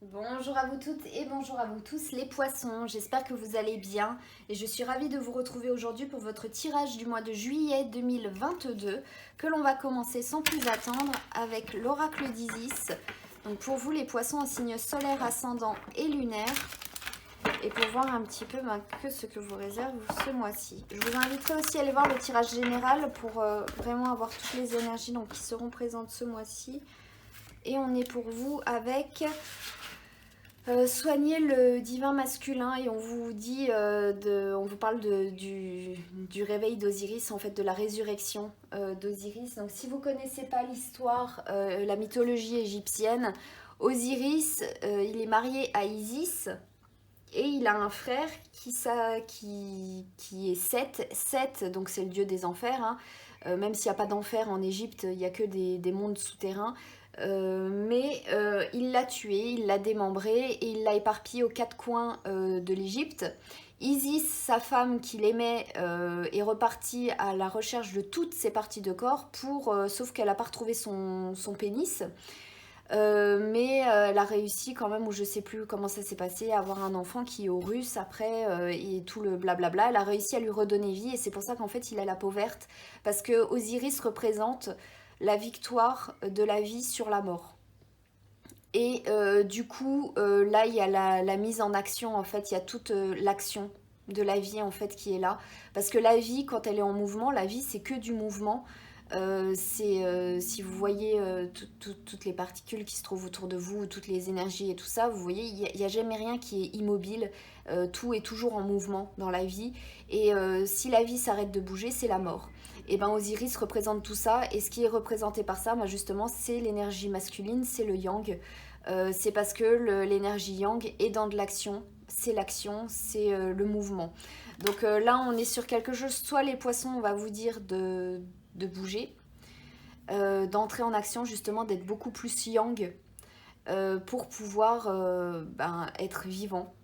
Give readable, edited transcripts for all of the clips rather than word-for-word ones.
Bonjour à vous toutes et bonjour à vous tous les poissons, j'espère que vous allez bien et je suis ravie de vous retrouver aujourd'hui pour votre tirage du mois de juillet 2022 que l'on va commencer sans plus attendre avec l'oracle d'Isis. Donc pour vous les poissons en signe solaire, ascendant et lunaire et pour voir un petit peu que ce que vous réserve ce mois-ci. Je vous inviterai aussi à aller voir le tirage général pour vraiment avoir toutes les énergies qui seront présentes ce mois-ci. Et on est pour vous avec soigner le divin masculin et on vous dit, on vous parle du réveil d'Osiris, en fait de la résurrection d'Osiris. Donc si vous ne connaissez pas l'histoire, la mythologie égyptienne, Osiris, il est marié à Isis et il a un frère qui est Seth. Seth, donc c'est le dieu des enfers, hein. Même s'il n'y a pas d'enfer en Égypte, il n'y a que des mondes souterrains. Mais il l'a tué, il l'a démembré et il l'a éparpillé aux quatre coins de l'Égypte. Isis, sa femme qu'il aimait, est repartie à la recherche de toutes ses parties de corps, sauf qu'elle n'a pas retrouvé son pénis. Mais elle a réussi quand même, ou je sais plus comment ça s'est passé, à avoir un enfant qui est au russe après et tout le blablabla. Elle a réussi à lui redonner vie et c'est pour ça qu'en fait il a la peau verte parce que Osiris représente la victoire de la vie sur la mort. Et du coup, là il y a la mise en action, en fait, il y a toute l'action de la vie en fait qui est là. Parce que la vie, quand elle est en mouvement, la vie c'est que du mouvement. Si vous voyez toutes les particules qui se trouvent autour de vous, toutes les énergies et tout ça, vous voyez, il n'y a jamais rien qui est immobile, tout est toujours en mouvement dans la vie, et si la vie s'arrête de bouger, c'est la mort. Et ben Osiris représente tout ça, et ce qui est représenté par ça, ben justement, c'est l'énergie masculine, c'est le yang, c'est parce que l'énergie yang est dans de l'action, c'est le mouvement. Donc là, on est sur quelque chose, soit les poissons, on va vous dire de bouger, d'entrer en action, justement, d'être beaucoup plus yang pour pouvoir être vivant.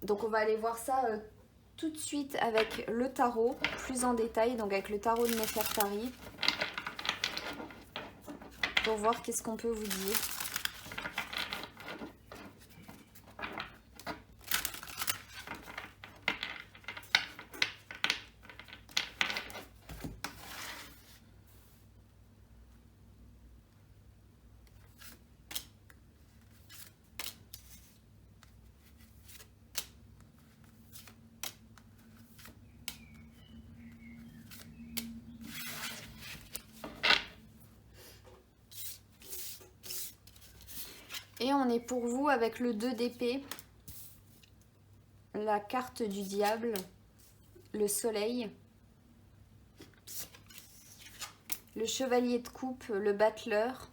Donc on va aller voir ça tout de suite avec le tarot, plus en détail, donc avec le tarot de Nefertari, pour voir qu'est-ce qu'on peut vous dire. Et on est pour vous avec le 2 d'épée, la carte du diable, le soleil, le chevalier de coupe, le battleur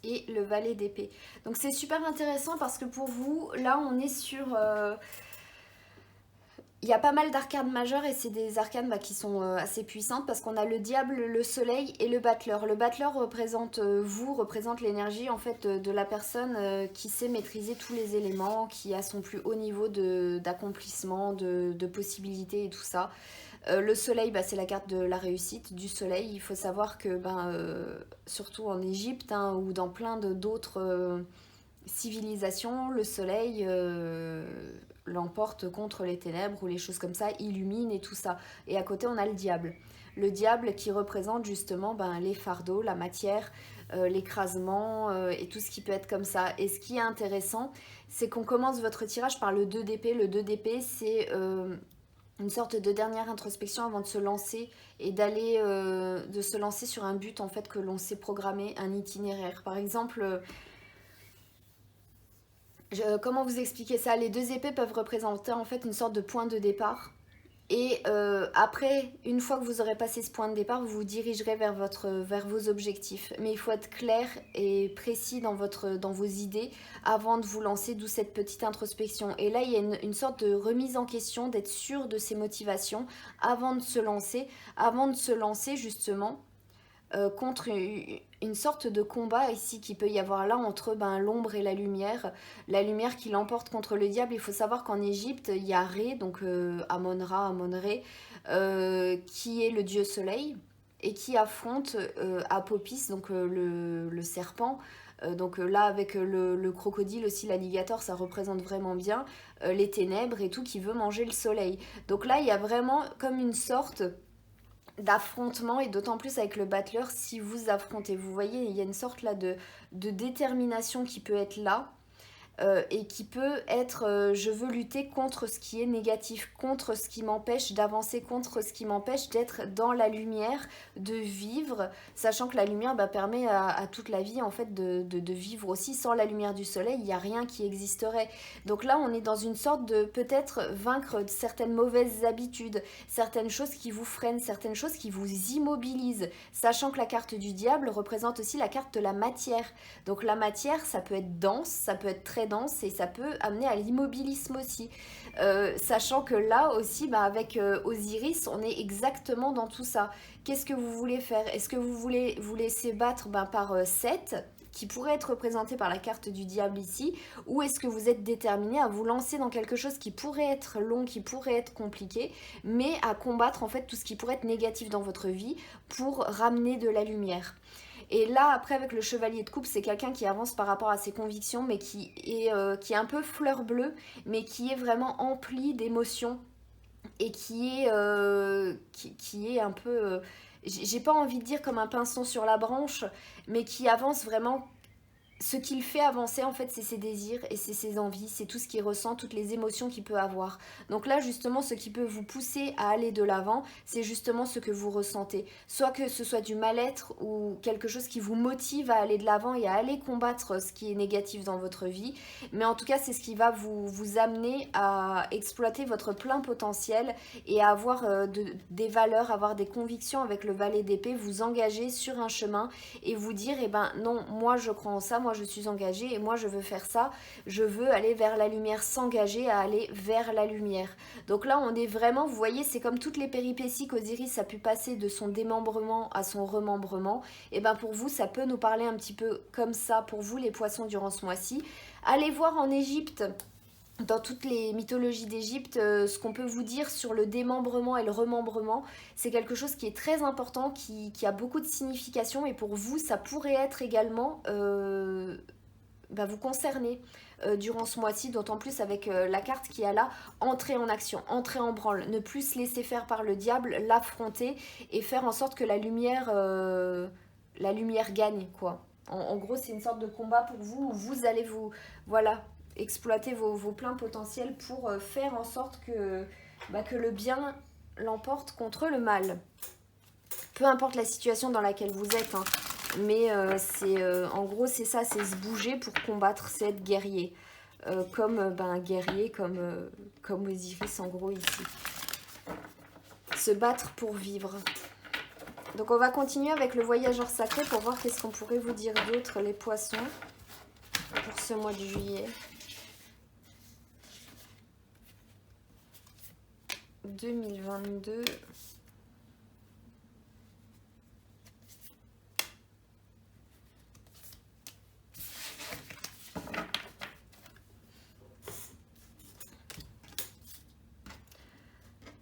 et le valet d'épée. Donc c'est super intéressant parce que pour vous, là on est sur... il y a pas mal d'arcanes majeures et c'est des arcanes qui sont assez puissantes parce qu'on a le diable, le soleil et le battleur. Le battleur représente représente l'énergie en fait de la personne qui sait maîtriser tous les éléments, qui a son plus haut niveau d'accomplissement, de possibilités et tout ça. Le soleil, c'est la carte de la réussite du soleil. Il faut savoir que surtout en Égypte ou dans plein d'autres civilisations, le soleil l'emporte contre les ténèbres ou les choses comme ça, illumine et tout ça. Et à côté, on a le diable. Le diable qui représente justement les fardeaux, la matière, l'écrasement et tout ce qui peut être comme ça. Et ce qui est intéressant, c'est qu'on commence votre tirage par le 2 d'épée. Le 2 d'épée, c'est une sorte de dernière introspection avant de se lancer et de se lancer sur un but en fait que l'on s'est programmé, un itinéraire. Par exemple, comment vous expliquer ça? Les 2 épées peuvent représenter en fait une sorte de point de départ. Et après, une fois que vous aurez passé ce point de départ, vous vous dirigerez vers vos objectifs. Mais il faut être clair et précis dans vos idées avant de vous lancer, d'où cette petite introspection. Et là, il y a une sorte de remise en question, d'être sûr de ses motivations avant de se lancer justement contre une sorte de combat ici qui peut y avoir là entre l'ombre et la lumière qui l'emporte contre le diable. Il faut savoir qu'en Égypte, il y a Ré, donc Amon-Ra, Amon-Ré, qui est le dieu soleil, et qui affronte Apopis, donc le serpent, Donc là avec le crocodile aussi, l'alligator, ça représente vraiment bien les ténèbres et tout qui veut manger le soleil. Donc là il y a vraiment comme une sorte d'affrontement et d'autant plus avec le battleur si vous affrontez. Vous voyez, il y a une sorte là de détermination qui peut être là. Et qui peut être je veux lutter contre ce qui est négatif, contre ce qui m'empêche d'avancer, contre ce qui m'empêche d'être dans la lumière, de vivre, sachant que la lumière permet à toute la vie en fait de vivre aussi. Sans la lumière du soleil, il n'y a rien qui existerait. Donc là, on est dans une sorte de peut-être vaincre certaines mauvaises habitudes, certaines choses qui vous freinent, certaines choses qui vous immobilisent, sachant que la carte du diable représente aussi la carte de la matière. Donc la matière, ça peut être dense, ça peut être très dense et ça peut amener à l'immobilisme aussi. Sachant que là aussi, avec Osiris, on est exactement dans tout ça. Qu'est-ce que vous voulez faire? Est-ce que vous voulez vous laisser battre par Seth, qui pourrait être représenté par la carte du diable ici, ou est-ce que vous êtes déterminé à vous lancer dans quelque chose qui pourrait être long, qui pourrait être compliqué, mais à combattre en fait tout ce qui pourrait être négatif dans votre vie pour ramener de la lumière? Et là, après, avec le chevalier de coupe, c'est quelqu'un qui avance par rapport à ses convictions, mais qui est un peu fleur bleue, mais qui est vraiment empli d'émotions et qui est un peu... j'ai pas envie de dire comme un pinson sur la branche, mais qui avance vraiment... Ce qu'il fait avancer, en fait, c'est ses désirs et c'est ses envies, c'est tout ce qu'il ressent, toutes les émotions qu'il peut avoir. Donc là, justement, ce qui peut vous pousser à aller de l'avant, c'est justement ce que vous ressentez. Soit que ce soit du mal-être ou quelque chose qui vous motive à aller de l'avant et à aller combattre ce qui est négatif dans votre vie. Mais en tout cas, c'est ce qui va vous amener à exploiter votre plein potentiel et à avoir des valeurs, avoir des convictions avec le valet d'épée, vous engager sur un chemin et vous dire, eh ben non, moi je crois en ça, moi je suis engagée et moi je veux faire ça, je veux aller vers la lumière, s'engager à aller vers la lumière. Donc là on est vraiment, vous voyez, c'est comme toutes les péripéties qu'Osiris a pu passer de son démembrement à son remembrement, et ben pour vous ça peut nous parler un petit peu comme ça, pour vous les poissons durant ce mois-ci. Allez voir en Égypte, dans toutes les mythologies d'Égypte, ce qu'on peut vous dire sur le démembrement et le remembrement, c'est quelque chose qui est très important, qui a beaucoup de signification et pour vous, ça pourrait être également vous concerner durant ce mois-ci, d'autant plus avec la carte qui a là, entrer en action, entrer en branle, ne plus se laisser faire par le diable, l'affronter et faire en sorte que la lumière gagne, quoi. En gros, c'est une sorte de combat pour vous où vous allez voilà, exploiter vos pleins potentiels pour faire en sorte que le bien l'emporte contre le mal. Peu importe la situation dans laquelle vous êtes, hein, mais en gros c'est ça, c'est se bouger pour combattre, c'est être guerrier. Comme un guerrier, comme Osiris en gros ici. Se battre pour vivre. Donc on va continuer avec le voyageur sacré pour voir qu'est-ce qu'on pourrait vous dire d'autre, les poissons, pour ce mois de juillet 2022.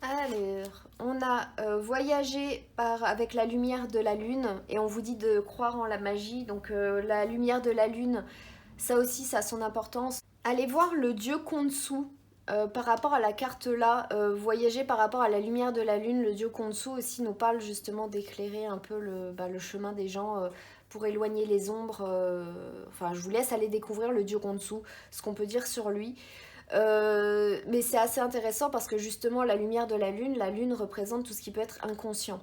Alors, on a voyagé avec la lumière de la lune et on vous dit de croire en la magie. Donc la lumière de la lune, ça aussi, ça a son importance. Allez voir le dieu Khonsu par rapport à la carte là. Voyager par rapport à la lumière de la lune. Le dieu Khonsu aussi nous parle justement d'éclairer un peu le chemin des gens pour éloigner les ombres. Enfin, je vous laisse aller découvrir le dieu Khonsu, ce qu'on peut dire sur lui. Mais c'est assez intéressant parce que justement la lumière de la lune représente tout ce qui peut être inconscient.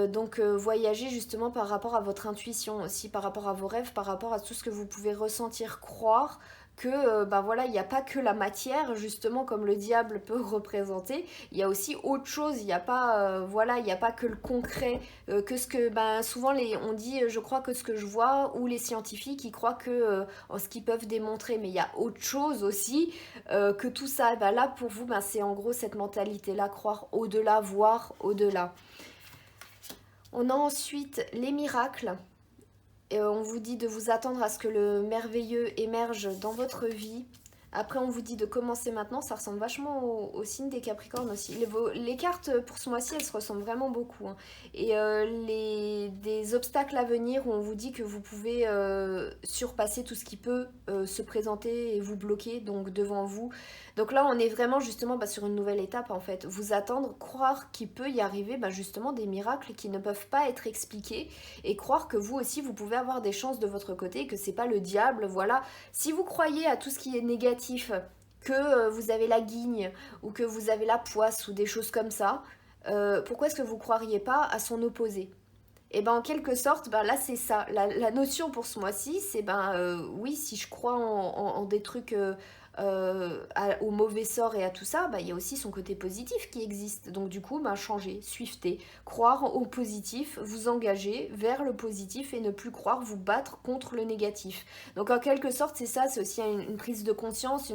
Donc voyager justement par rapport à votre intuition aussi, par rapport à vos rêves, par rapport à tout ce que vous pouvez ressentir, croire que voilà, il n'y a pas que la matière justement comme le diable peut représenter, il y a aussi autre chose, il n'y a pas voilà, il n'y a pas que le concret, que ce que souvent on dit je crois que ce que je vois, ou les scientifiques ils croient que ce qu'ils peuvent démontrer, mais il y a autre chose aussi que tout ça. Là pour vous c'est en gros cette mentalité là, croire au-delà, voir au-delà. On a ensuite les miracles. Et on vous dit de vous attendre à ce que le merveilleux émerge dans votre vie. Après, on vous dit de commencer maintenant, ça ressemble vachement au signe des Capricornes aussi. Les cartes pour ce mois-ci, elles se ressemblent vraiment beaucoup, hein. Et des obstacles à venir où on vous dit que vous pouvez surpasser tout ce qui peut se présenter et vous bloquer donc devant vous. Donc là, on est vraiment justement sur une nouvelle étape en fait. Vous attendre, croire qu'il peut y arriver justement des miracles qui ne peuvent pas être expliqués et croire que vous aussi, vous pouvez avoir des chances de votre côté, que c'est pas le diable, voilà. Si vous croyez à tout ce qui est négatif, que vous avez la guigne ou que vous avez la poisse ou des choses comme ça, pourquoi est-ce que vous ne croiriez pas à son opposé? Et ben en quelque sorte, là c'est ça. La notion pour ce mois-ci, c'est oui, si je crois en des trucs au mauvais sort et à tout ça, il y a aussi son côté positif qui existe. Donc du coup, changer, suiveter, croire au positif, vous engager vers le positif et ne plus croire, vous battre contre le négatif. Donc en quelque sorte, c'est ça, c'est aussi une prise de conscience,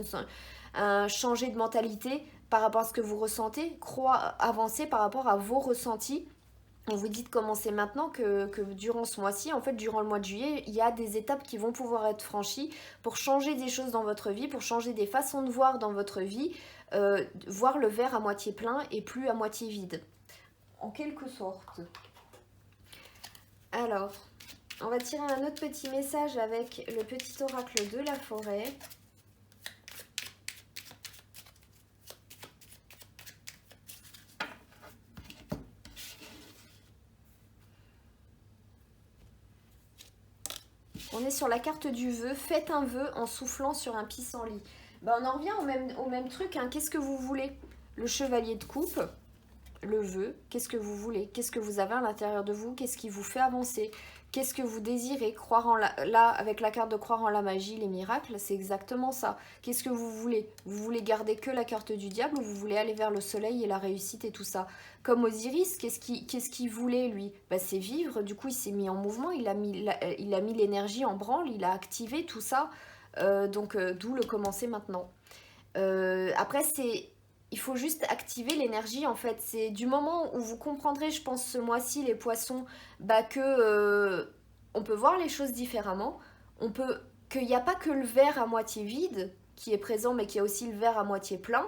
un changer de mentalité par rapport à ce que vous ressentez, avancer par rapport à vos ressentis. On vous dit de commencer maintenant que durant ce mois-ci, en fait durant le mois de juillet, il y a des étapes qui vont pouvoir être franchies pour changer des choses dans votre vie, pour changer des façons de voir dans votre vie, voir le verre à moitié plein et plus à moitié vide, en quelque sorte. Alors, on va tirer un autre petit message avec le petit oracle de la forêt. On est sur la carte du vœu. Faites un vœu en soufflant sur un pissenlit. On en revient au même truc, hein. Qu'est-ce que vous voulez? Le chevalier de coupe, le vœu. Qu'est-ce que vous voulez? Qu'est-ce que vous avez à l'intérieur de vous? Qu'est-ce qui vous fait avancer? Qu'est-ce que vous désirez? Croire en là, avec la carte de croire en la magie, les miracles, c'est exactement ça. Qu'est-ce que vous voulez? Vous voulez garder que la carte du diable ou vous voulez aller vers le soleil et la réussite et tout ça? Comme Osiris, qu'est-ce qu'il voulait lui? C'est vivre, du coup il s'est mis en mouvement, il a mis l'énergie en branle, il a activé tout ça, d'où le commencer maintenant. Après il faut juste activer l'énergie en fait. C'est du moment où vous comprendrez, je pense, ce mois-ci, les poissons, on peut voir les choses différemment. Qu'il n'y a pas que le verre à moitié vide qui est présent, mais qu'il y a aussi le verre à moitié plein.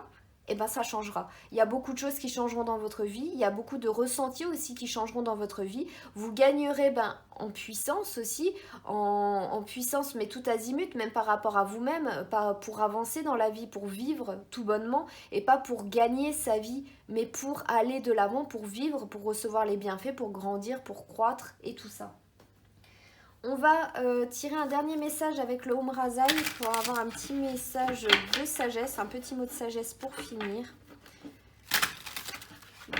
Et ça changera. Il y a beaucoup de choses qui changeront dans votre vie. Il y a beaucoup de ressentis aussi qui changeront dans votre vie. Vous gagnerez en puissance aussi, en puissance mais tout azimut, même par rapport à vous-même, pour avancer dans la vie, pour vivre tout bonnement, et pas pour gagner sa vie, mais pour aller de l'avant, pour vivre, pour recevoir les bienfaits, pour grandir, pour croître et tout ça. On va tirer un dernier message avec le Omrazai pour avoir un petit message de sagesse, un petit mot de sagesse pour finir.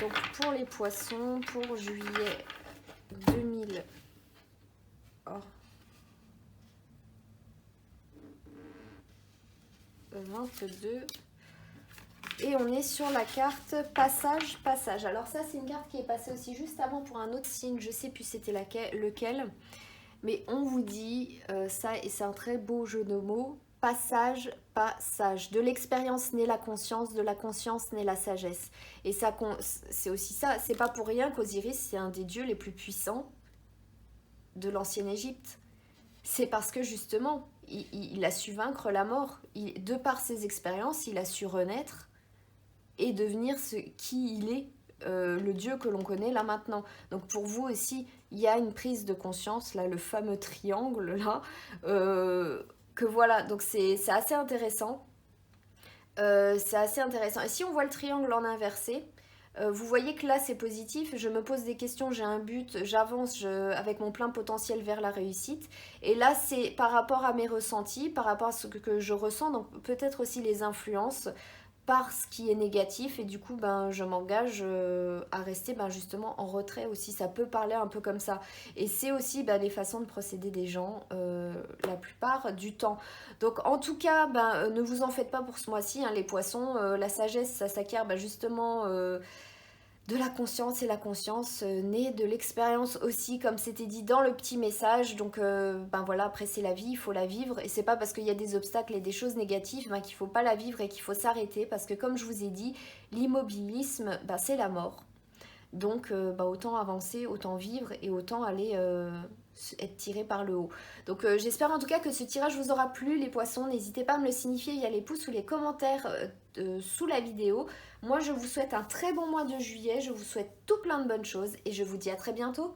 Donc pour les poissons, pour juillet 2022. Et on est sur la carte passage. Alors ça c'est une carte qui est passée aussi juste avant pour un autre signe, je sais plus c'était lequel. Mais on vous dit ça, et c'est un très beau jeu de mots, passage. De l'expérience naît la conscience, de la conscience naît la sagesse. Et ça, c'est aussi ça, c'est pas pour rien qu'Osiris, c'est un des dieux les plus puissants de l'ancienne Égypte. C'est parce que justement, il a su vaincre la mort. De par ses expériences, il a su renaître et devenir qui il est. Le Dieu que l'on connaît là maintenant. Donc pour vous aussi, il y a une prise de conscience, là, le fameux triangle, là, que voilà, donc c'est assez intéressant. C'est assez intéressant. Et si on voit le triangle en inversé, vous voyez que là c'est positif, je me pose des questions, j'ai un but, j'avance avec mon plein potentiel vers la réussite. Et là c'est par rapport à mes ressentis, par rapport à ce que je ressens, donc peut-être aussi les influences par ce qui est négatif, et du coup je m'engage à rester justement en retrait aussi. Ça peut parler un peu comme ça, et c'est aussi les façons de procéder des gens la plupart du temps. Donc en tout cas ne vous en faites pas pour ce mois-ci, hein, les poissons. La sagesse, ça s'acquiert justement de la conscience, et la conscience naît de l'expérience aussi, comme c'était dit dans le petit message. Donc voilà, après c'est la vie, il faut la vivre, et c'est pas parce qu'il y a des obstacles et des choses négatives qu'il faut pas la vivre et qu'il faut s'arrêter, parce que comme je vous ai dit, l'immobilisme c'est la mort. Donc autant avancer, autant vivre, et autant aller être tiré par le haut. Donc j'espère en tout cas que ce tirage vous aura plu les poissons. N'hésitez pas à me le signifier via les pouces ou les commentaires sous la vidéo. Moi je vous souhaite un très bon mois de juillet, je vous souhaite tout plein de bonnes choses et je vous dis à très bientôt.